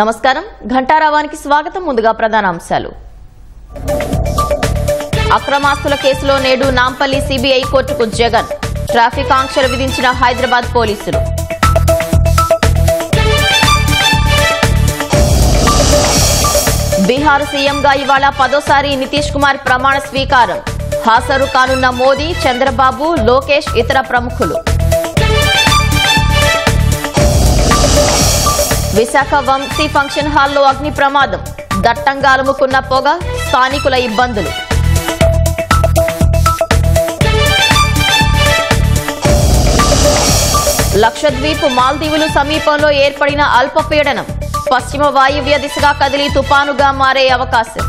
నమస్కారం ఘంటారావానికి స్వాగతం. ముందుగా ప్రధాన అంశాలు. అక్రమాస్తుల కేసులో నేడు నాంపల్లి సిబిఐ కోర్టుకు జగన్. ట్రాఫిక్ ఆంక్షలు విధించిన హైదరాబాద్ పోలీసులు. బీహార్ సీఎంగా ఇవాళ 10వ నితీష్ కుమార్ ప్రమాణ స్వీకారం. హాజరు కానున్న మోదీ, చంద్రబాబు, లోకేష్, ఇతర ప్రముఖులు. విశాఖ వంశీ ఫంక్షన్ హాల్లో అగ్ని ప్రమాదం. దట్టంగా అలుముకున్న పొగ, స్థానికుల ఇబ్బందులు. లక్షద్వీప్, మాల్దీవులు సమీపంలో ఏర్పడిన అల్పపీడనం. పశ్చిమ వాయువ్య దిశగా కదిలి తుపానుగా మారే అవకాశం.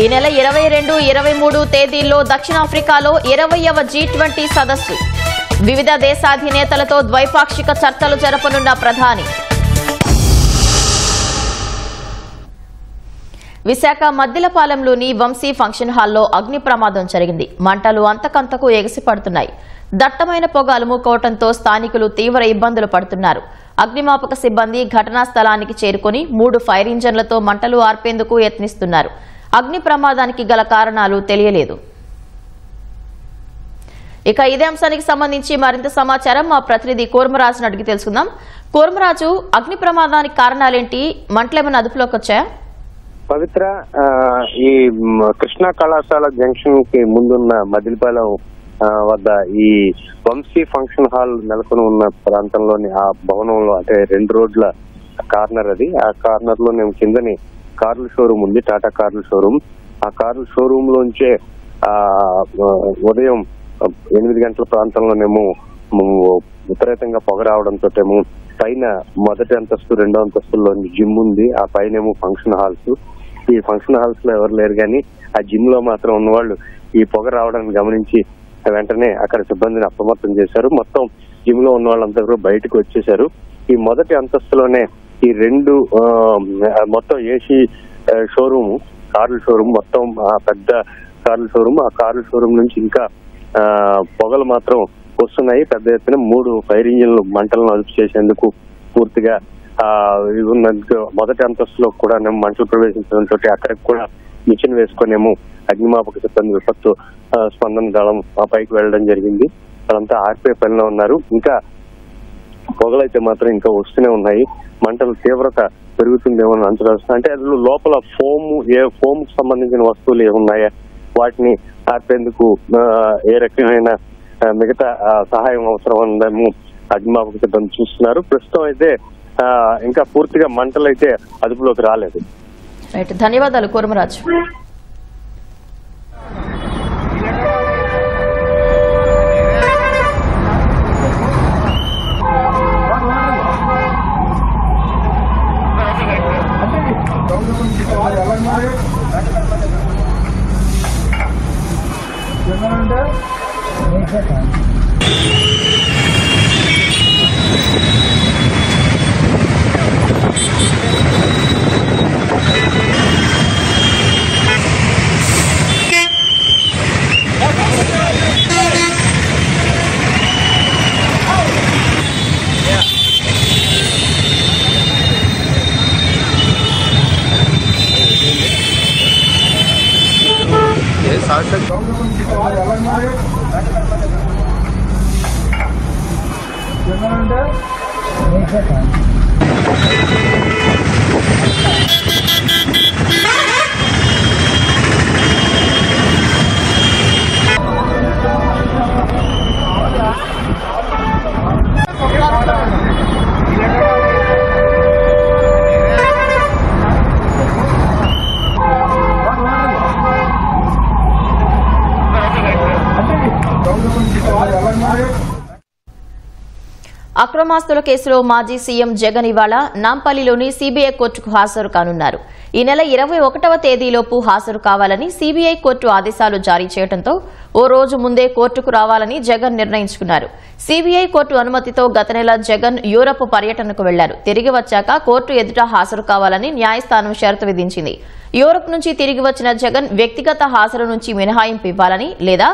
ఈ నెల 22, 23 తేదీల్లో దక్షిణాఫ్రికాలో 20వ G20 సదస్సు. వివిధ దేశాధినేతలతో ద్వైపాక్షిక చర్చలు జరపనున్న ప్రధాని. విశాఖ మద్దిలపాలెంలోని వంశీ ఫంక్షన్ హాల్లో అగ్ని ప్రమాదం జరిగింది. మంటలు అంతకంతకు ఎగసిపడుతున్నాయి. దట్టమైన పొగ అలుముకోవడంతో స్థానికులు తీవ్ర ఇబ్బందులు పడుతున్నారు. అగ్నిమాపక సిబ్బంది ఘటనా స్థలానికి చేరుకుని 3 ఫైర్ ఇంజన్లతో మంటలు ఆర్పేందుకు యత్నిస్తున్నారు. అగ్ని ప్రమాదానికి గల కారణాలు తెలియలేదు. ఇక ఇదే అంశానికి సంబంధించి మరింత సమాచారం మా ప్రతినిధి కూర్మరాజును అడిగి తెలుసుకుందాం. కూర్మరాజు, అగ్ని ప్రమాదానికి కారణాలేంటి? మంటలేమైనా అదుపులోకి వచ్చాయా? పవిత్ర, ఈ కృష్ణా కళాశాల జంక్షన్ కి ముందున్న మదిలిపాలెం వద్ద ఈ వంశీ ఫంక్షన్ హాల్ నెలకొని ఉన్న ప్రాంతంలోని ఆ భవనంలో, అంటే 2 రోడ్ల కార్నర్ అది. ఆ కార్నర్ లో మేము కిందని కార్ల షోరూమ్ ఉంది, టాటా కార్ల షోరూమ్. ఆ కార్ల షోరూమ్ లోంచే ఉదయం 8 గంటల ప్రాంతంలోనేమో విపరీతంగా పొగ రావడంతో పైన మొదటి అంతస్తు, 2వ అంతస్తుల్లో జిమ్ ఉంది. ఆ పైనేమో ఫంక్షన్ హాల్స్. ఈ ఫంక్షన్ హాల్స్ లో ఎవరు లేరు, కానీ ఆ జిమ్ లో మాత్రం ఉన్నవాళ్ళు ఈ పొగ రావడాన్ని గమనించి వెంటనే అక్కడ సిబ్బందిని అప్రమత్తం చేశారు. మొత్తం జిమ్ లో ఉన్న వాళ్ళంతా కూడా బయటకు వచ్చేశారు. ఈ మొదటి అంతస్తులోనే ఈ 2 మొత్తం ఏసీ షోరూమ్, కార్ల షోరూమ్, మొత్తం పెద్ద కార్ల షోరూమ్. ఆ కార్ల షోరూమ్ నుంచి ఇంకా పొగలు మాత్రం వస్తున్నాయి పెద్ద ఎత్తున. 3 ఫైర్ ఇంజిన్లు మంటలను అదుపు చేసేందుకు పూర్తిగా మొదటి అంతస్తులో కూడా మంటలు ప్రవేశించడంతో అక్కడికి కూడా మిషన్ వేసుకునేమో అగ్నిమాపక సిబ్బంది, విపత్తు స్పందన దళం పైకి వెళ్లడం జరిగింది. వాళ్ళంతా ఆర్పే పనిలో ఉన్నారు. ఇంకా పొగలైతే మాత్రం ఇంకా వస్తూనే ఉన్నాయి. మంటల తీవ్రత పెరుగుతుందేమో అంచనా వస్తుంది. అంటే అందులో లోపల ఫోమ్ కు సంబంధించిన వస్తువులు ఏమున్నాయా, వాటిని ఆర్పేందుకు ఏ రకమైన మిగతా సహాయం అవసరం ఉందేమో అగ్నిమాపక సిబ్బంది చూస్తున్నారు. ప్రస్తుతం అయితే ఇంకా పూర్తిగా మంటలు అయితే అదుపులోకి రాలేదు. ధన్యవాదాలు కూర్మరాజు. అక్రమాస్తుల కేసులో మాజీ సీఎం జగన్ ఇవాళ నాంపల్లిలోని సిబిఐ కోర్టుకు హాజరు కానున్నారు. ఈ నెల 21వ తేదీలోపు హాజరు కావాలని సిబిఐ కోర్టు ఆదేశాలు జారీ చేయడంతో ఓ రోజు ముందే కోర్టుకు రావాలని జగన్ నిర్ణయించుకున్నారు. సిబిఐ కోర్టు అనుమతితో గత నెల జగన్ యూరప్ పర్యటనకు వెళ్లారు. తిరిగి వచ్చాక కోర్టు ఎదుట హాజరు కావాలని న్యాయస్థానం షరతు విధించింది. యూరప్ నుంచి తిరిగి వచ్చిన జగన్ వ్యక్తిగత హాజరు నుంచి మినహాయింపు ఇవ్వాలని లేదా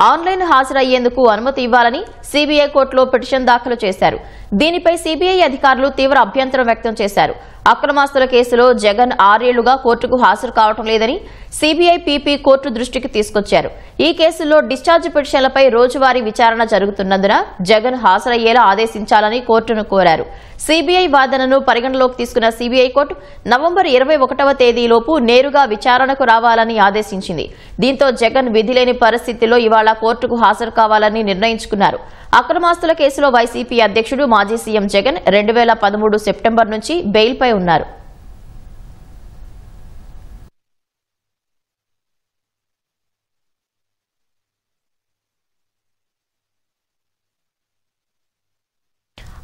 ఆన్లైన్ హాజరయ్యేందుకు అనుమతి ఇవ్వాలని సీబీఐ కోర్టులో పిటిషన్ దాఖలు చేశారు. దీనిపై సీబీఐ అధికారులు తీవ్ర అభ్యంతరం వ్యక్తం చేశారు. అక్రమాస్తుల కేసులో జగన్ 6 ఏళ్లుగా కోర్టుకు హాజరు కావడం లేదని సీబీఐ పీపీ కోర్టు దృష్టికి తీసుకొచ్చారు. ఈ కేసులో డిశ్చార్జ్ పిటిషన్లపై రోజువారీ విచారణ జరుగుతున్నందున జగన్ హాజరయ్యేలా ఆదేశించాలని కోర్టును కోరారు. సీబీఐ వాదనను పరిగణలోకి తీసుకున్న సీబీఐ కోర్టు నవంబర్ 21వ తేదీలోపు నేరుగా విచారణకు రావాలని ఆదేశించింది. దీంతో జగన్ విధిలేని పరిస్థితిలో ఇవాళ కోర్టుకు హాజరు కావాలని నిర్ణయించుకున్నారు. అక్రమాస్తుల కేసులో వైసీపీ అధ్యక్షుడు మాజీ సీఎం జగన్ 2013 సెప్టెంబర్ నుంచి బెయిల్పై ఉన్నారు.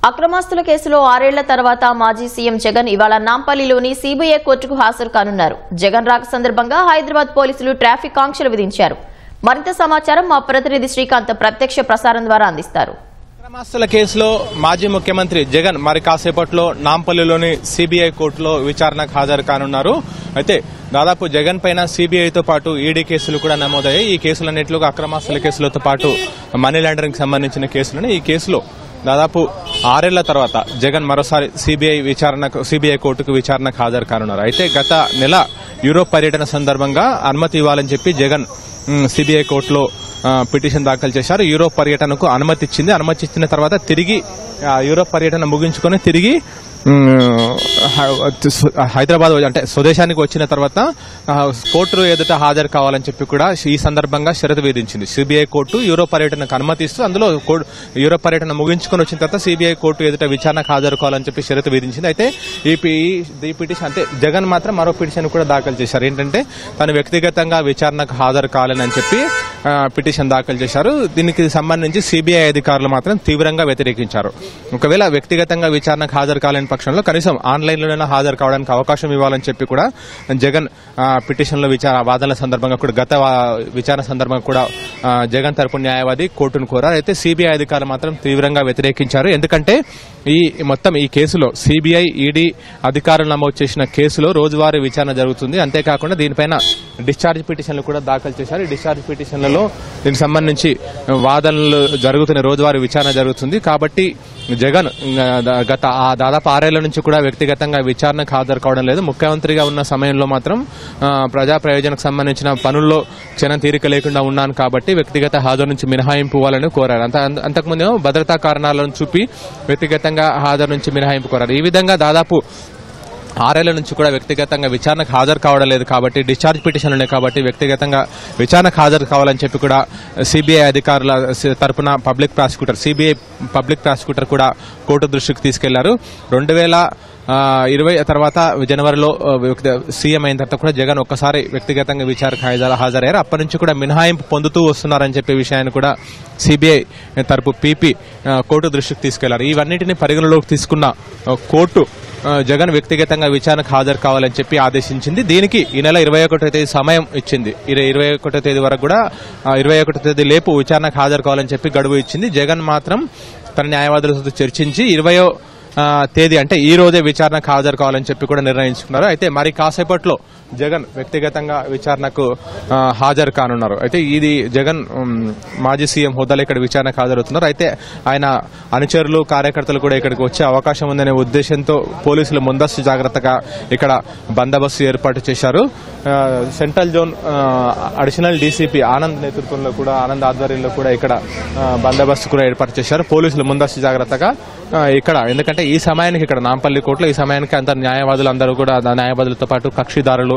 అక్రమాస్తుల కేసులో 6 ఏళ్ల తర్వాత మాజీ సీఎం జగన్ ఇవాళ నాంపల్లిలోని సీబీఐ కోర్టుకు హాజరు కానున్నారు. జగన్ రాక సందర్భంగా హైదరాబాద్ పోలీసులు ట్రాఫిక్ ఆంక్షలు విధించారు. మరింత సమాచారం మా ప్రతినిధి శ్రీకాంత్ ప్రత్యక్ష ప్రసారం ద్వారా అందిస్తారు. అక్రమాస్తుల కేసులో మాజీ ముఖ్యమంత్రి జగన్ మరి కాసేపట్లో నాంపల్లిలోని సీబీఐ కోర్టులో విచారణకు హాజరు కానున్నారు. అయితే దాదాపు జగన్ పైన సీబీఐతో పాటు ఈడీ కేసులు కూడా నమోదయ్యాయి. ఈ కేసులన్నింటిలో అక్రమాస్తుల కేసులతో పాటు మనీ లాండరింగ్ సంబంధించిన కేసులని ఈ కేసులో దాదాపు 6 ఏళ్ల తర్వాత జగన్ మరోసారి సీబీఐ కోర్టుకు విచారణకు హాజరు కానున్నారు. అయితే గత నెల యూరోప్ పర్యటన సందర్భంగా అనుమతి ఇవ్వాలని చెప్పి జగన్ సీబీఐ కోర్టులో పిటిషన్ దాఖలు చేశారు. యూరోప్ పర్యటనకు అనుమతి ఇచ్చింది. అనుమతి ఇచ్చిన తర్వాత తిరిగి యూరోప్ పర్యటన ముగించుకొని తిరిగి హైదరాబాద్ అంటే స్వదేశానికి వచ్చిన తర్వాత కోర్టు ఎదుట హాజరు కావాలని చెప్పి కూడా ఈ సందర్భంగా షరతు విధించింది. సిబిఐ కోర్టు యూరోప్ పర్యటనకు అనుమతిస్తూ అందులో యూరోప్ పర్యటన ముగించుకొని వచ్చిన తర్వాత సిబిఐ కోర్టు ఎదుట విచారణకు హాజరు కావాలని చెప్పి షరతు విధించింది. అయితే ఈ పిటిషన్ అంటే జగన్ మాత్రం మరో పిటిషన్ కూడా దాఖలు చేశారు. ఏంటంటే తను వ్యక్తిగతంగా విచారణకు హాజరు కావాలని చెప్పి పిటిషన్ దాఖలు చేశారు. దీనికి సంబంధించి సిబిఐ అధికారులు మాత్రం తీవ్రంగా వ్యతిరేకించారు. ఒకవేళ వ్యక్తిగతంగా విచారణకు హాజరు కాలేని పక్షంలో కనీసం ఆన్లైన్లోనే హాజరు కావడానికి అవకాశం ఇవ్వాలని చెప్పి కూడా జగన్ పిటిషన్లో వాదనల సందర్భంగా కూడా గత విచారణ సందర్భంగా కూడా జగన్ తరపు న్యాయవాది కోర్టును కోరారు. అయితే సిబిఐ అధికారులు మాత్రం తీవ్రంగా వ్యతిరేకించారు. ఎందుకంటే ఈ కేసులో సిబిఐ ఈడీ అధికారులు నమోదు చేసిన కేసులో రోజువారీ విచారణ జరుగుతుంది. అంతేకాకుండా దీనిపైన డిశ్చార్జ్ పిటిషన్లు కూడా దాఖలు చేశారు. ఈ డిశ్చార్జ్ పిటిషన్లలో దీనికి సంబంధించి వాదనలు జరుగుతున్న రోజువారీ విచారణ జరుగుతుంది. కాబట్టి జగన్ గత దాదాపు 6 ఏళ్ల నుంచి కూడా వ్యక్తిగతంగా విచారణకు హాజరు కావడం లేదు. ముఖ్యమంత్రిగా ఉన్న సమయంలో మాత్రం ప్రజా ప్రయోజనకు సంబంధించిన పనుల్లో క్షణం తీరిక లేకుండా ఉన్నాను కాబట్టి వ్యక్తిగత హాజరు నుంచి మినహాయింపు ఇవ్వాలని కోరారు. అంతకుముందేమో భద్రతా కారణాలను చూపి వ్యక్తిగతంగా హాజరు నుంచి మినహాయింపు కోరారు. ఈ విధంగా దాదాపు 6 ఏళ్ల నుంచి కూడా వ్యక్తిగతంగా విచారణకు హాజరు కావడం లేదు కాబట్టి డిశ్చార్జ్ పిటిషన్లు ఉన్నాయి కాబట్టి వ్యక్తిగతంగా విచారణకు హాజరు కావాలని చెప్పి కూడా సిబిఐ అధికారుల తరపున సిబిఐ పబ్లిక్ ప్రాసిక్యూటర్ కూడా కోర్టు దృష్టికి తీసుకెళ్లారు. 2020 తర్వాత జనవరిలో సీఎం అయిన తర్వాత కూడా జగన్ ఒక్కసారి వ్యక్తిగతంగా విచారణకు హాజరయ్యారు. అప్పటి నుంచి కూడా మినహాయింపు పొందుతూ వస్తున్నారని చెప్పే విషయాన్ని కూడా సిబిఐ తరపు పీపీ కోర్టు దృష్టికి తీసుకెళ్లారు. ఇవన్నింటినీ పరిగణలోకి తీసుకున్న కోర్టు జగన్ వ్యక్తిగతంగా విచారణకు హాజరు కావాలని చెప్పి ఆదేశించింది. దీనికి ఈ నెల 21వ తేదీ సమయం ఇచ్చింది. 21వ తేదీ వరకు కూడా 21వ తేదీ లేపు విచారణకు హాజరు కావాలని చెప్పి గడువు ఇచ్చింది. జగన్ మాత్రం తన న్యాయవాదులతో చర్చించి 20వ తేదీ అంటే ఈ రోజే విచారణకు హాజరు కావాలని చెప్పి కూడా నిర్ణయించుకున్నారు. అయితే మరి కాసేపట్లో జగన్ వ్యక్తిగతంగా విచారణకు హాజరు కానున్నారు. అయితే ఇది జగన్ మాజీ సీఎం హోదాలో ఇక్కడ విచారణకు హాజరవుతున్నారు. అయితే ఆయన అనుచరులు కార్యకర్తలు కూడా ఇక్కడికి వచ్చే అవకాశం ఉందనే ఉద్దేశంతో పోలీసులు ముందస్తు జాగ్రత్తగా ఇక్కడ బందోబస్తు ఏర్పాటు చేశారు. Central zone additional DCP Anand నేతృత్వంలో కూడా ఆనంద్ ఆధ్వర్యంలో కూడా ఇక్కడ బందోబస్తు కూడా ఏర్పాటు చేశారు. పోలీసులు ముందస్తు జాగ్రత్తగా ఇక్కడ ఎందుకంటే ఈ సమయానికి ఇక్కడ నాంపల్లి కోర్టులో ఈ సమయానికి అందరు న్యాయవాదులు అందరూ కూడా న్యాయవాదులతో పాటు కక్షిదారులు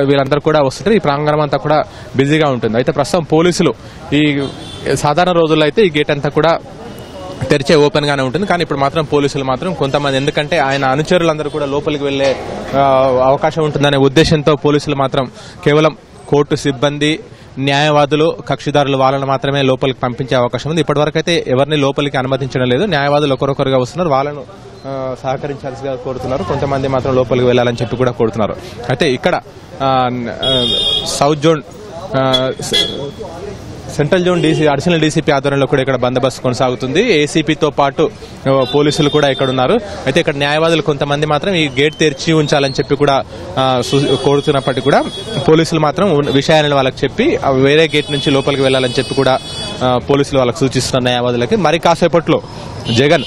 వీళ్ళందరూ కూడా వస్తుంటారు. ఈ ప్రాంగణం అంతా కూడా బిజీగా ఉంటుంది. అయితే ప్రస్తుతం పోలీసులు ఈ సాధారణ రోజుల్లో అయితే ఈ గేట్ అంతా కూడా తెరిచే ఓపెన్ గానే ఉంటుంది. కానీ ఇప్పుడు మాత్రం పోలీసులు మాత్రం కొంతమంది ఎందుకంటే ఆయన అనుచరులందరూ కూడా లోపలికి వెళ్లే అవకాశం ఉంటుందనే ఉద్దేశంతో పోలీసులు మాత్రం కేవలం కోర్టు సిబ్బంది న్యాయవాదులు కక్షిదారులు వాళ్ళని మాత్రమే లోపలికి పంపించే అవకాశం ఉంది. ఇప్పటివరకు అయితే ఎవరిని లోపలికి అనుమతించడం లేదు. న్యాయవాదులు ఒకరొకరుగా వస్తున్నారు. వాళ్ళను సహకరించాల్సిగా కోరుతున్నారు. కొంతమంది మాత్రం లోపలికి వెళ్లాలని చెప్పి కూడా కోరుతున్నారు. అయితే ఇక్కడ south zone central zone additional DCP ఆధ్వర్యంలో కూడా ఇక్కడ బందోబస్తు కొనసాగుతుంది. ఏసీపీతో పాటు పోలీసులు కూడా ఇక్కడ ఉన్నారు. అయితే ఇక్కడ న్యాయవాదులు కొంతమంది మాత్రం ఈ గేట్ తెరిచి ఉంచాలని చెప్పి కూడా కోరుతున్నప్పటికీ కూడా పోలీసులు మాత్రం విషయాలను వాళ్ళకి చెప్పి వేరే గేట్ నుంచి లోపలికి వెళ్లాలని చెప్పి కూడా పోలీసులు వాళ్ళకి సూచిస్తున్న న్యాయవాదులకి. మరి కాసేపట్లో జగన్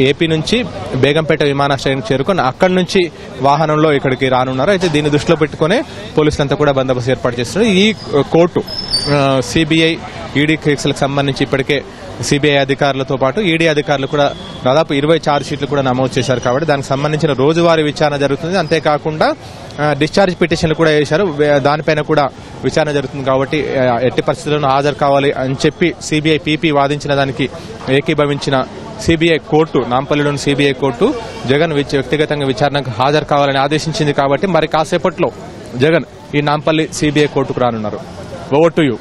ఏపీ నుంచి బేగంపేట విమానాశ్రయానికి చేరుకొని అక్కడి నుంచి వాహనంలో ఇక్కడికి రానున్నారు. అయితే దీన్ని దృష్టిలో పెట్టుకునే పోలీసులంతా కూడా బందోబస్తు ఏర్పాటు చేస్తున్నారు. ఈ కోర్టు సిబిఐ ఈడీ కేసులకు సంబంధించి ఇప్పటికే సిబిఐ అధికారులతో పాటు ఈడీ అధికారులు కూడా దాదాపు 20 ఛార్జ్ షీట్లు కూడా నమోదు చేశారు. కాబట్టి దానికి సంబంధించిన రోజువారీ విచారణ జరుగుతుంది. అంతేకాకుండా డిశ్చార్జ్ పిటిషన్లు కూడా వేశారు. దానిపైన కూడా విచారణ జరుగుతుంది. కాబట్టి ఎట్టి పరిస్థితుల్లో హాజరు కావాలి అని చెప్పి సిబిఐ పీపీ వాదించిన దానికి ఏకీభవించిన సిబిఐ కోర్టు, నాంపల్లిలోని సిబిఐ కోర్టు జగన్ వ్యక్తిగతంగా విచారణకు హాజరు కావాలని ఆదేశించింది. కాబట్టి మరి కాసేపట్లో జగన్ ఈ నాంపల్లి సిబిఐ కోర్టుకు రానున్నారు. Over to you.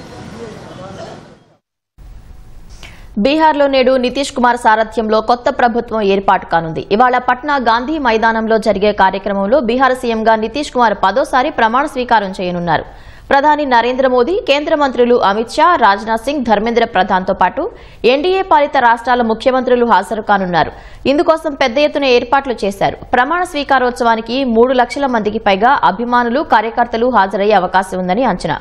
బీహార్లో నేడు నితీష్ కుమార్ సారథ్యంలో కొత్త ప్రభుత్వం ఏర్పాటు కానుంది. ఇవాళ పట్నా గాంధీ మైదానంలో జరిగే కార్యక్రమంలో బీహార్ సీఎంగా నితీష్ కుమార్ 10వ ప్రమాణ స్వీకారం చేయనున్నారు. ప్రధాని నరేంద్ర మోదీ, కేంద్ర మంత్రులు అమిత్ షా, రాజ్నాథ్ సింగ్, ధర్మేంద్ర ప్రధాన్తో పాటు ఎన్డీఏ పాలిత రాష్ట్రాల ముఖ్యమంత్రులు హాజరు కానున్నారు. ఇందుకోసం పెద్ద ఎత్తున ఏర్పాట్లు చేశారు. ప్రమాణ స్వీకారోత్సవానికి 3 లక్షల మందికి పైగా అభిమానులు, కార్యకర్తలు హాజరయ్యే అవకాశం ఉందని అంచనా.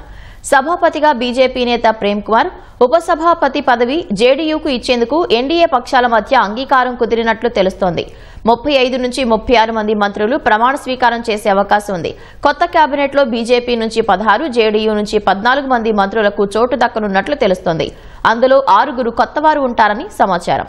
సభాపతిగా బీజేపీ నేత ప్రేమ్ కుమార్, ఉపసభాపతి పదవి జేడీయూకు ఇచ్చేందుకు ఎన్డీఏ పక్షాల మధ్య అంగీకారం కుదిరినట్లు తెలుస్తోంది. 35 నుంచి 36 మంది మంత్రులు ప్రమాణ స్వీకారం చేసే అవకాశం ఉంది. కొత్త కేబినెట్లో బీజేపీ నుంచి 16, జేడీయూ నుంచి 14 మంది మంత్రులకు చోటు దక్కనున్నట్లు తెలుస్తోంది. అందులో 6 కొత్తవారు ఉంటారని సమాచారం.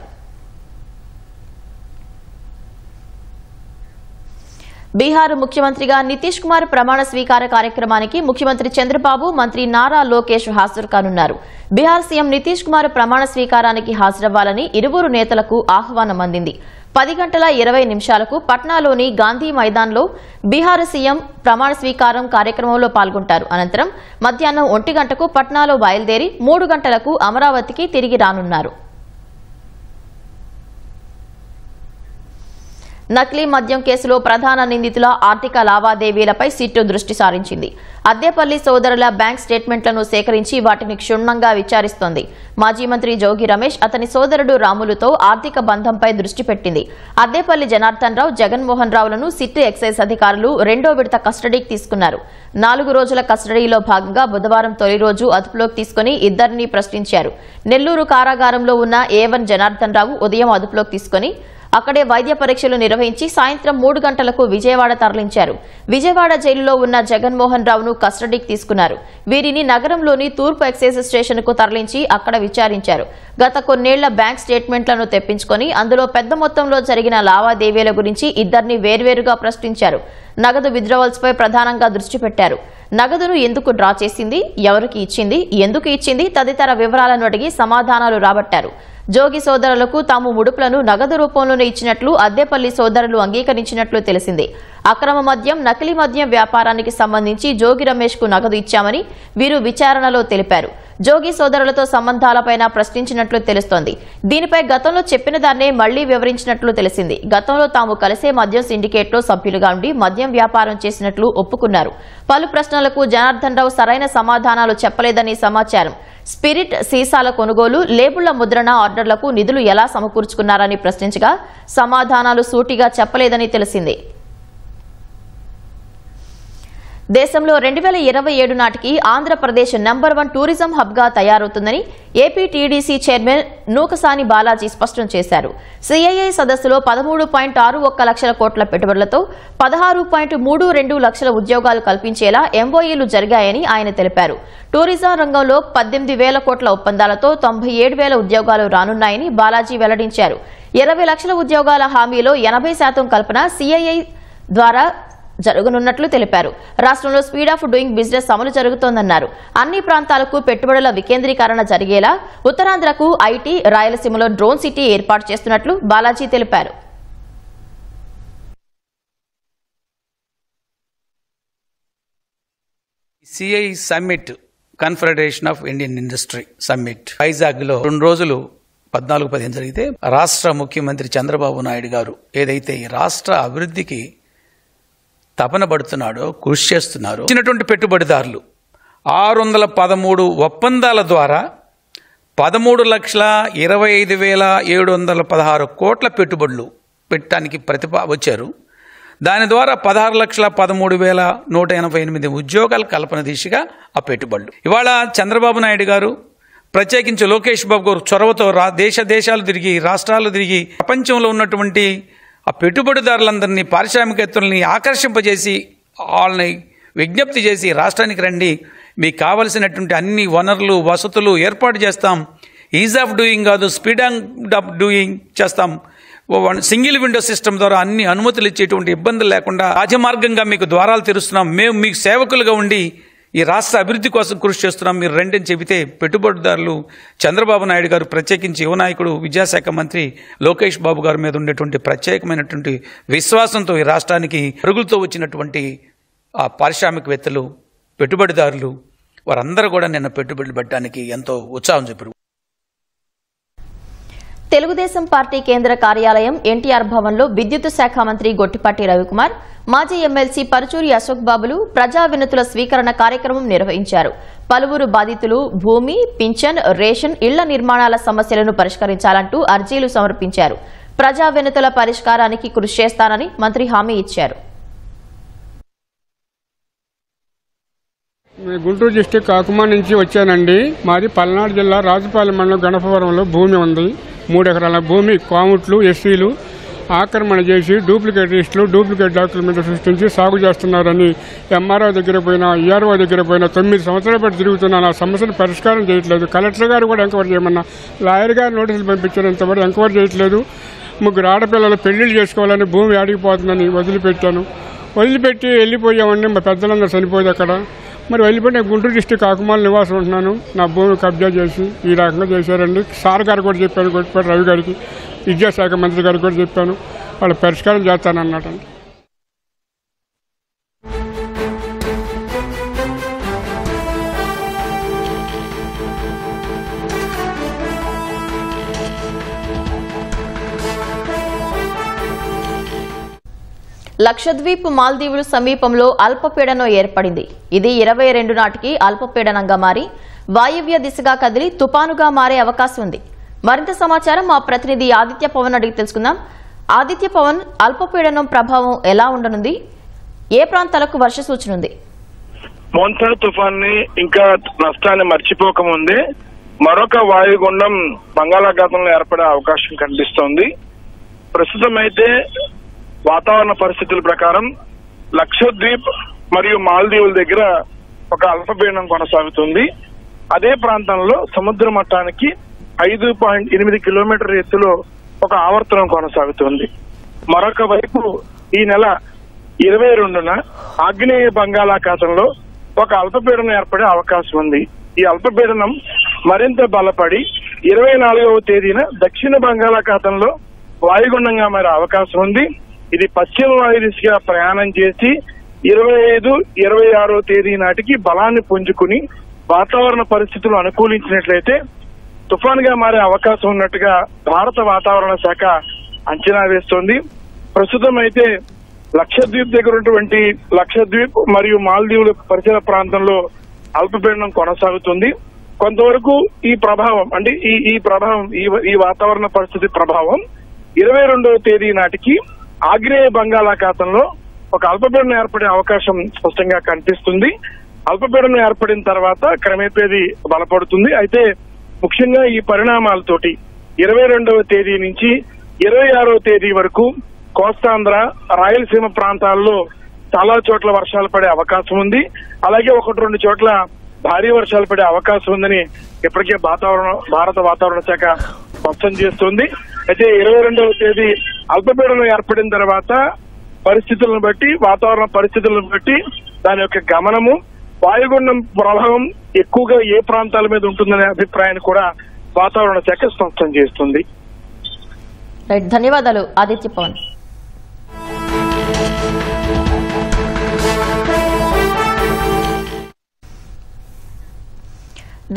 బీహార్ ముఖ్యమంత్రిగా నితీష్ కుమార్ ప్రమాణ స్వీకార కార్యక్రమానికి ముఖ్యమంత్రి చంద్రబాబు, మంత్రి నారా లోకేష్ హాజరు కానున్నారు. బీహార్ సీఎం నితీష్ కుమార్ ప్రమాణ స్వీకారానికి హాజరవ్వాలని ఇరువురు నేతలకు ఆహ్వానం అందింది. 10 గంటల 20 నిమిషాలకు పట్నాలోని గాంధీ మైదాన్లో బీహార్ సీఎం ప్రమాణ స్వీకారం కార్యక్రమంలో పాల్గొంటారు. అనంతరం మధ్యాహ్నం 1 గంటకు పట్నాలో బయలుదేరి 3 గంటలకు అమరావతికి తిరిగి రానున్నారు. నకిలీ మద్యం కేసులో ప్రధాన నిందితుల ఆర్థిక లావాదేవీలపై సిట్టు దృష్టి సారించింది. అద్దేపల్లి సోదరుల బ్యాంక్ స్టేట్మెంట్లను సేకరించి వాటిని క్షుణ్ణంగా విచారిస్తోంది. మాజీ మంత్రి జోగి రమేష్, అతని సోదరుడు రాములుతో ఆర్థిక బంధంపై దృష్టి పెట్టింది. అద్దేపల్లి జనార్దన్ రావు, జగన్మోహన్ రావులను సిట్టు ఎక్సైజ్ అధికారులు 2వ విడత కస్టడీకి తీసుకున్నారు. 4 రోజుల కస్టడీలో భాగంగా బుధవారం తొలి రోజు అదుపులోకి తీసుకుని ఇద్దరిని ప్రశ్నించారు. నెల్లూరు కారాగారంలో ఉన్న A1 జనార్దన్ రావు ఉదయం అదుపులోకి తీసుకుని అక్కడే వైద్య పరీక్షలు నిర్వహించి సాయంత్రం 3 గంటలకు విజయవాడ తరలించారు. విజయవాడ జైలులో ఉన్న జగన్మోహన్ రావును కస్టడీకి తీసుకున్నారు. వీరిని నగరంలోని తూర్పు ఎక్సైజ్ స్టేషన్కు తరలించి అక్కడ విచారించారు. గత కొన్నేళ్ల బ్యాంక్ స్టేట్మెంట్లను తెప్పించుకొని అందులో పెద్ద మొత్తంలో జరిగిన లావాదేవీల గురించి ఇద్దరిని వేర్వేరుగా ప్రశ్నించారు. నగదు విత్డ్రావల్స్ పై ప్రధానంగా దృష్టి పెట్టారు. నగదును ఎందుకు డ్రా చేసింది, ఎవరికి ఇచ్చింది, ఎందుకు ఇచ్చింది తదితర వివరాలను అడిగి సమాధానాలు రాబట్టారు. జోగి సోదరులకు తాము ముడుపులను నగదు రూపంలోనే ఇచ్చినట్లు అద్దేపల్లి సోదరులు అంగీకరించినట్లు తెలిసింది. అక్రమ మద్యం, నకిలీ మద్యం వ్యాపారానికి సంబంధించి జోగి రమేష్ కు నగదు ఇచ్చామని వీరు విచారణలో తెలిపారు. జోగి సోదరులతో సంబంధాలపైన ప్రశ్నించినట్లు తెలుస్తోంది. దీనిపై గతంలో చెప్పిన దాన్నే మళ్లీ వివరించినట్లు తెలిసింది. గతంలో తాము కలిసే మద్యం సిండికేట్ లో సభ్యులుగా ఉండి మద్యం వ్యాపారం చేసినట్లు ఒప్పుకున్నారు. పలు ప్రశ్నలకు జనార్దన్ రావు సరైన సమాధానాలు చెప్పలేదని సమాచారం. స్పిరిట్ సీసాల కొనుగోలు, లేబుళ్ల ముద్రణ ఆర్డర్లకు నిధులు ఎలా సమకూర్చుకున్నారని ప్రశ్నించగా సమాధానాలు సూటిగా చెప్పలేదని తెలిసింది. దేశంలో 2027 నాటికి ఆంధ్రప్రదేశ్ నంబర్ 1 టూరిజం హబ్ గా తయారవుతుందని AP TDC chairman Nukasani Balaji స్పష్టం చేశారు. సిఐఐ సదస్సులో 13.61 లక్షల కోట్ల పెట్టుబడులతో 16.32 లక్షల ఉద్యోగాలు కల్పించేలా ఎంఓయూలు జరిగాయని ఆయన తెలిపారు. టూరిజం రంగంలో 18,000 కోట్ల ఒప్పందాలతో 97,000 ఉద్యోగాలు రానున్నాయని బాలాజీ వెల్లడించారు. 20 లక్షల ఉద్యోగాల హామీలో 80% కల్పన సిఐఐ ద్వారా జరగనున్నట్లు తెలిపారు. రాష్ట్రంలో స్పీడ్ ఆఫ్ డూయింగ్ బిజినెస్ అమలు జరుగుతోందన్నారు. అన్ని ప్రాంతాలకు పెట్టుబడుల వికేంద్రీకరణ జరిగేలా ఉత్తరాంధ్రకు ఐటీ, రాయలసీమలో డ్రోన్ సిటీ ఏర్పాటు చేస్తున్నట్లు బాలాజీ తెలిపారు. CI summit, confederation of Indian industry summit Vizag లో 2 రోజులు 14-15 జరిగితే రాష్ట్ర ముఖ్యమంత్రి చంద్రబాబు నాయుడు గారు ఏదైతే ఈ రాష్ట్ర అభివృద్ధికి తపన పడుతున్నాడో, కృషి చేస్తున్నారో, వచ్చినటువంటి పెట్టుబడిదారులు 613 ఒప్పందాల ద్వారా 13,25,716 కోట్ల పెట్టుబడులు పెట్టడానికి వచ్చారు. దాని ద్వారా 16,13,188 ఉద్యోగాల కల్పన దిశగా ఆ పెట్టుబడులు. ఇవాళ చంద్రబాబు నాయుడు గారు, ప్రత్యేకించి లోకేష్ బాబు గారు చొరవతో దేశాలు తిరిగి, రాష్ట్రాలు తిరిగి, ప్రపంచంలో ఉన్నటువంటి ఆ పెట్టుబడిదారులందరినీ, పారిశ్రామికవేత్తల్ని ఆకర్షింపజేసి వాళ్ళని విజ్ఞప్తి చేసి రాష్ట్రానికి రండి, మీకు కావలసినటువంటి అన్ని వనరులు, వసతులు ఏర్పాటు చేస్తాం, ఈజ్ ఆఫ్ డూయింగ్ కాదు స్పీడ్ ఆఫ్ డూయింగ్ చేస్తాం, సింగిల్ విండో సిస్టమ్ ద్వారా అన్ని అనుమతులు ఇచ్చేటువంటి ఇబ్బందులు లేకుండా రాజమార్గంగా మీకు ద్వారాలు తెరుస్తున్నాం, మేము మీకు సేవకులుగా ఉండి ఈ రాష్ట్ర అభివృద్ధి కోసం కృషి చేస్తున్నాం, మీరు రండి అని చెబితే పెట్టుబడిదారులు చంద్రబాబు నాయుడు గారు, ప్రత్యేకించి యువ నాయకుడు విద్యాశాఖ మంత్రి లోకేష్ బాబు గారి మీద ఉండేటువంటి ప్రత్యేకమైనటువంటి విశ్వాసంతో ఈ రాష్ట్రానికి పరుగులతో వచ్చినటువంటి ఆ పారిశ్రామికవేత్తలు, పెట్టుబడిదారులు వారందరూ కూడా నిన్న పెట్టుబడులు పెట్టడానికి ఎంతో ఉత్సాహం చూపారు. తెలుగుదేశం పార్టీ కేంద్ర కార్యాలయం ఎన్టీఆర్ భవన్లో విద్యుత్ శాఖ మంత్రి గొట్టిపాటి రవికుమార్, మాజీ ఎమ్మెల్సీ పరుచూరి అశోక్ బాబులు ప్రజా వినతుల స్వీకరణ కార్యక్రమం నిర్వహించారు. పలువురు బాధితులు భూమి, పింఛన్, రేషన్, ఇళ్ల నిర్మాణాల సమస్యలను పరిష్కరించాలంటూ అర్జీలు సమర్పించారు. ప్రజా వినతుల పరిష్కారానికి కృషి చేస్తానని మంత్రి హామీ ఇచ్చారు. గుంటూరు డిస్టిక్ కాకుమా నుంచి వచ్చానండి. మాది పల్నాడు జిల్లా రాజుపాలెం మండలం గణపవరంలో భూమి ఉంది. 3 ఎకరాల భూమి కోముట్లు, ఎస్సీలు ఆక్రమణ చేసి డూప్లికేట్ లిస్టులు, డూప్లికేట్ డాక్యుమెంట్లు సృష్టించి సాగు చేస్తున్నారని ఎంఆర్ఓ దగ్గర పోయినా, ఈఆర్ఓ దగ్గర పోయినా 9 సంవత్సరాల పాటు తిరుగుతున్నాను. ఆ సమస్యను పరిష్కారం చేయట్లేదు. కలెక్టర్ గారు కూడా ఎంక్వైరీ చేయమన్నా, లాయర్ గారు నోటీసులు పంపించారు, ఇంతవరకు ఎంక్వైరీ చేయట్లేదు. 3 ఆడపిల్లలు పెళ్లిళ్ళు చేసుకోవాలని భూమి ఆడిగిపోతుందని వదిలిపెట్టి వెళ్ళిపోయామండి. మా పెద్దలందరూ చనిపోయింది అక్కడ. మరి వెళ్ళిపోయి నేను గుంటూరు డిస్టిక్ కాకుమాల నివాసం ఉంటున్నాను. నా భూమి కబ్జా చేసి ఈ రకంగా చేశారండి. సార్ గారు కూడా చెప్పాను, గొట్టిపాటి రవి గారికి, విద్యాశాఖ మంత్రి గారికి కూడా చెప్పాను, వాళ్ళు పరిష్కారం చేస్తానన్నాడండి. లక్షద్వీప్ మాల్దీవులు సమీపంలో అల్పపీడనం ఏర్పడింది. ఇది 22 నాటికి అల్పపీడనంగా మారి వాయువ్య దిశగా కదిలి తుపానుగా మారే అవకాశం ఉంది. మరింత సమాచారం మా ప్రతినిధి ఆదిత్య పవన్ అడిగి తెలుసుకుందాం. ఆదిత్య పవన్, అల్పపీడనం ప్రభావం ఎలా ఉండనుంది? ఏ ప్రాంతాలకు వర్ష సూచన ఉంది? మోన్సా తుఫాన్ ని ఇంకా నష్టాన్ని మర్చిపోకముందే మరొక వాయుగుండం బంగాళాఖాతంలో ఏర్పడే అవకాశం కనిపిస్తోంది. ప్రస్తుతం అయితే వాతావరణ పరిస్థితుల ప్రకారం లక్షద్వీప్ మరియు మాల్దీవుల దగ్గర ఒక అల్పపీడనం కొనసాగుతుంది. అదే ప్రాంతంలో సముద్ర మట్టానికి 5.8 కిలోమీటర్ల ఎత్తులో ఒక ఆవర్తనం కొనసాగుతుంది. మరొక వైపు ఈ నెల 22న ఆగ్నేయ బంగాళాఖాతంలో ఒక అల్పపీడనం ఏర్పడే అవకాశం ఉంది. ఈ అల్పపీడనం మరింత బలపడి 24వ తేదీన దక్షిణ బంగాళాఖాతంలో వాయుగుండంగా మారే అవకాశం ఉంది. ఇది పశ్చిమ వాయు దిశగా ప్రయాణం చేసి 25, 26వ తేదీ నాటికి బలాన్ని పుంజుకుని వాతావరణ పరిస్థితులు అనుకూలించినట్లయితే తుఫాన్ గా మారే అవకాశం ఉన్నట్టుగా భారత వాతావరణ శాఖ అంచనా వేస్తోంది. ప్రస్తుతం అయితే లక్షద్వీప్ దగ్గర ఉన్నటువంటి లక్షద్వీప్ మరియు మాల్దీవుల పరిసర ప్రాంతంలో అల్పపీడనం కొనసాగుతుంది. కొంతవరకు ఈ ప్రభావం అంటే ఈ వాతావరణ పరిస్థితి ప్రభావం 22వ తేదీ నాటికి ఆగ్నేయ బంగాళాఖాతంలో ఒక అల్పపీడనం ఏర్పడే అవకాశం స్పష్టంగా కనిపిస్తుంది. అల్పపీడనం ఏర్పడిన తర్వాత క్రమేపేది బలపడుతుంది. అయితే ముఖ్యంగా ఈ పరిణామాలతోటి 22వ తేదీ నుంచి 26వ తేదీ వరకు కోస్తాంధ్ర, రాయలసీమ ప్రాంతాల్లో చాలా చోట్ల వర్షాలు పడే అవకాశం ఉంది. అలాగే 1-2 చోట్ల భారీ వర్షాలు పడే అవకాశం ఉందని ఇప్పటికే భారత వాతావరణ శాఖ స్పష్టం చేస్తుంది. అయితే 22వ తేదీ అల్పపీడనం ఏర్పడిన తర్వాత పరిస్థితులను బట్టి, వాతావరణ పరిస్థితులను బట్టి దాని యొక్క గమనము, వాయుగుండం ప్రభావం ఎక్కువగా ఏ ప్రాంతాల మీద ఉంటుందనే అభిప్రాయాన్ని కూడా వాతావరణ శాఖ స్పష్టం చేస్తుంది. ధన్యవాదాలు ఆదిత్య పవన్.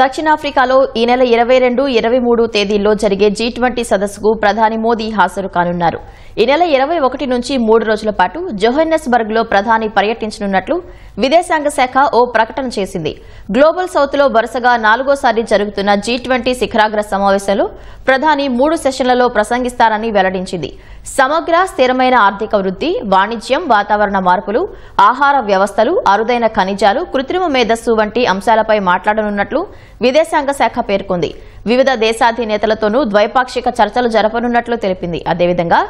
దక్షిణాఫ్రికాలో ఈ నెల 22, 23 తేదీల్లో జరిగే G20 సదస్సుకు ప్రధాని మోదీ హాజరు కానున్నారు. ఈ నెల 21 నుంచి 3 రోజుల పాటు జోహన్నెస్బర్గ్ లో ప్రధాని పర్యటించనున్నట్లు విదేశాంగ శాఖ ఓ ప్రకటన చేసింది. గ్లోబల్ సౌత్ లో వరుసగా 4వసారి జరుగుతున్న G20 శిఖరాగ్ర సమావేశంలో ప్రధాని 3 సెషన్లలో ప్రసంగిస్తారని వెల్లడించింది. సమగ్ర స్థిరమైన ఆర్థిక వృద్ధి, వాణిజ్యం, వాతావరణ మార్పులు, ఆహార వ్యవస్థలు, అరుదైన ఖనిజాలు, కృత్రిమ మేధస్సు వంటి అంశాలపై మాట్లాడనున్నట్లు విదేశాంగ శాఖ పేర్కొంది. వివిధ దేశాధినేతలతోనూ ద్వైపాక్షిక చర్చలు జరపనున్నట్లు తెలిపింది. అదేవిధంగా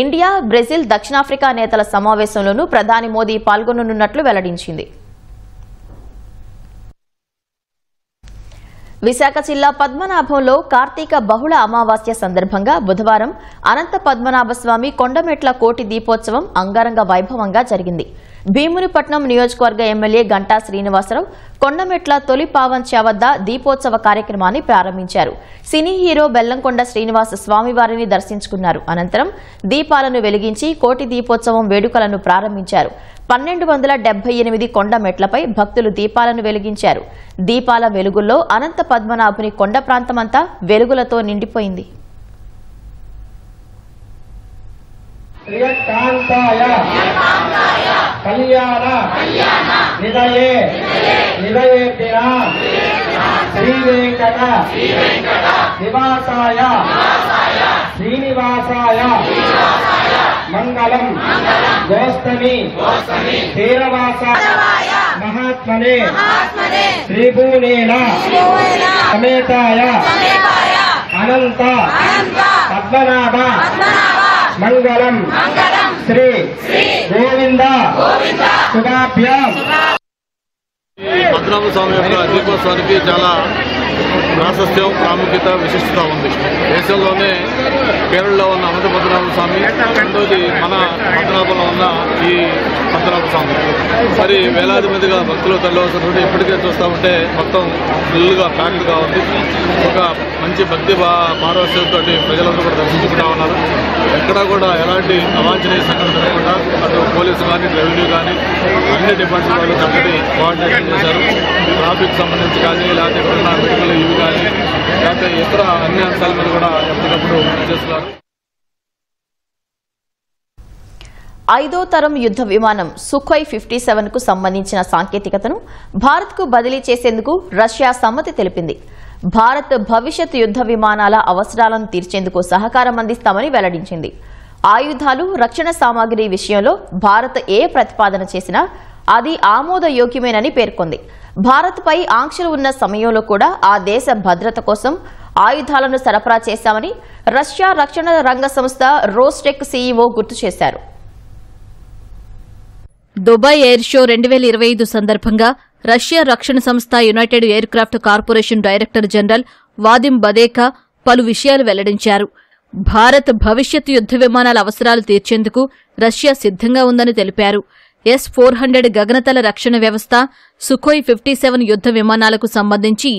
ఇండియా, బ్రెజిల్, దక్షిణాఫ్రికా నేతల సమావేశంలోనూ ప్రధాని మోదీ పాల్గొననున్నట్లు వెల్లడించింది. విశాఖ జిల్లా పద్మనాభంలో కార్తీక బహుళ అమావాస్య సందర్భంగా బుధవారం అనంత పద్మనాభస్వామి కొండమెట్ల కోటి దీపోత్సవం అంగరంగ వైభవంగా జరిగింది. భీమునిపట్నం నియోజకవర్గ ఎమ్మెల్యే గంటా శ్రీనివాసరావు కొండమెట్ల తొలి పావంచ వద్ద దీపోత్సవ కార్యక్రమాన్ని ప్రారంభించారు. సినీ హీరో బెల్లంకొండ శ్రీనివాస స్వామివారిని దర్శించుకున్నారు. అనంతరం దీపాలను వెలిగించి కోటి దీపోత్సవం వేడుకలను ప్రారంభించారు. 1278 కొండ మెట్లపై భక్తులు దీపాలను వెలిగించారు. దీపాల వెలుగుల్లో అనంత పద్మనాభుని కొండ ప్రాంతమంతా వెలుగులతో నిండిపోయింది. మంగళం గోస్తమి ధీరవాసాయ మహాత్మనే శ్రీభూనేన సమేతాయ అనంత పద్మనాభ మంగళం శ్రీ గోవింద శుభాభ్యాం. పద్మనాభ స్వామి యొక్క దీపోత్సవానికి చాలా ప్రాశస్త్యం, ప్రాముఖ్యత, విశిష్టత ఉంది. దేశంలోనే కేరళలో ఉన్న అనంత పద్మనాభ స్వామి, రెండోది మన పద్మనాభంలో ఉన్న ఈ పద్మనాభ స్వామి. మరి వేలాది మందిగా భక్తులు తరలివస్తున్నటువంటి ఇప్పటికే చూస్తూ ఉంటే మొత్తం ఫుల్గా ప్యాక్డ్గా ఉంది. ఒక మంచి భక్తి పారవశ్యంతో ప్రజలందరూ కూడా దర్శించుకుంటా ఉన్నారు. ఎక్కడా కూడా ఎలాంటి అవాంఛనీయ సంఘటన జరగకుండా అటు పోలీసు కానీ, రెవెన్యూ కానీ అన్ని డిపార్ట్మెంట్ వాళ్ళు చక్కటి కోఆర్డినేషన్ చేశారు. ట్రాఫిక్ సంబంధించి కానీ, లేకపోతే ఎక్కడన్నా మెడికల్ ఇవి కానీ, లేకపోతే ఇతర అన్ని అంశాల మీద కూడా ఎప్పటికప్పుడు చేస్తున్నారు. 5వ తరం యుద్ధ విమానం సుఖోయ్ 57కు సంబంధించిన సాంకేతికతను భారత్కు బదిలీ చేసేందుకు రష్యా సమ్మతి తెలిపింది. భారత్ భవిష్యత్ యుద్ధ విమానాల అవసరాలను తీర్చేందుకు సహకారం అందిస్తామని వెల్లడించింది. ఆయుధాలు, రక్షణ సామాగ్రి విషయంలో భారత్ ఏ ప్రతిపాదన చేసినా అది ఆమోదయోగ్యమేనని పేర్కొంది. భారత్పై ఆంక్షలు ఉన్న సమయంలో కూడా ఆ దేశ భద్రత కోసం ఆయుధాలను సరఫరా చేశామని రష్యా రక్షణ రంగ సంస్థ రోస్టెక్ సీఈఓ గుర్తు చేశారు. దుబాయ్ ఎయిర్ షో 2025 సందర్భంగా రష్యా రక్షణ సంస్థ United Aircraft Corporation director general Vadim Badeka పలు విషయాలు వెల్లడించారు. భారత్ భవిష్యత్ యుద్ధ విమానాల అవసరాలు తీర్చేందుకు రష్యా సిద్ధంగా ఉందని తెలిపారు. S-400 గగనతల రక్షణ వ్యవస్థ, సుఖోయ్ 57 యుద్ధ విమానాలకు సంబంధించి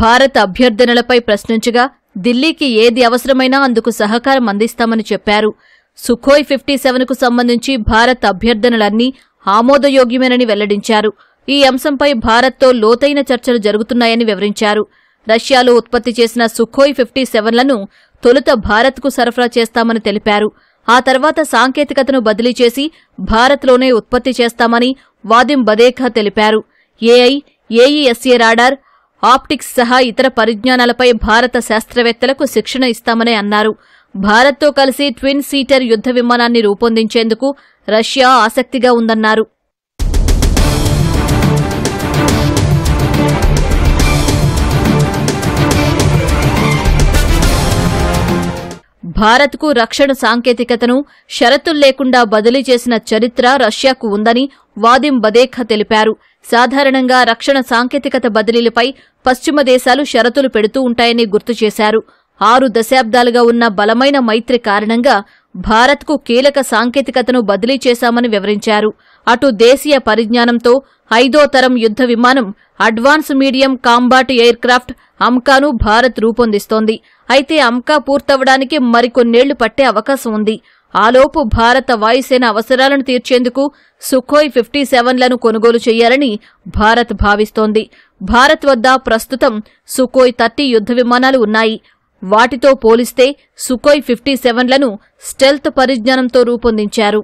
భారత్ అభ్యర్థనలపై ప్రశ్నించగా ఢిల్లీకి ఏది అవసరమైనా అందుకు సహకారం అందిస్తామని చెప్పారు. సుఖోయ్ 57కు సంబంధించి భారత్ అభ్యర్థనలన్నీ ఆమోదయోగ్యమేనని వెల్లడించారు. ఈ అంశంపై భారత్తో లోతైన చర్చలు జరుగుతున్నాయని వివరించారు. రష్యాలో ఉత్పత్తి చేసిన సుఖోయ్ 57లను తొలుత భారత్కు సరఫరా చేస్తామని తెలిపారు. ఆ తర్వాత సాంకేతికతను బదిలీ చేసి భారత్లోనే ఉత్పత్తి చేస్తామని వాదిమ్ బదేకా తెలిపారు. AI, AESA రాడార్, ఆప్టిక్స్ సహా ఇతర పరిజ్ఞానాలపై భారత శాస్త్రవేత్తలకు శిక్షణ ఇస్తామని అన్నారు. భారత్తో కలిసి ట్విన్ సీటర్ యుద్ధ విమానాన్ని రూపొందించేందుకు రష్యా ఆసక్తిగా ఉందన్నారు. భారత్కు రక్షణ సాంకేతికతను షరతుల్లేకుండా బదిలీ చేసిన చరిత్ర రష్యాకు ఉందని వాదిమ్ బదేకా తెలిపారు. సాధారణంగా రక్షణ సాంకేతికత బదిలీలపై పశ్చిమ దేశాలు షరతులు పెడుతూ ఉంటాయని గుర్తు చేశారు. 6 దశాబ్దాలుగా ఉన్న బలమైన మైత్రి కారణంగా భారత్కు కీలక సాంకేతికతను బదిలీ చేశామని వివరించారు. అటు దేశీయ పరిజ్ఞానంతో 5వ తరం యుద్ధ విమానం advance medium combat aircraft అమ్కాను భారత్ రూపొందిస్తోంది. అయితే అమ్కా పూర్తవడానికి మరికొన్నేళ్లు పట్టే అవకాశం ఉంది. ఆలోపు భారత వాయుసేన అవసరాలను తీర్చేందుకు సుఖోయ్ 57లను కొనుగోలు చేయాలని భారత్ భావిస్తోంది. భారత్ వద్ద ప్రస్తుతం సుఖోయ్ 30 యుద్ధ విమానాలు ఉన్నాయి. వాటితో పోలిస్తే సుఖోయ్ 57లను స్టెల్త్ పరిజ్ఞానంతో రూపొందించారు.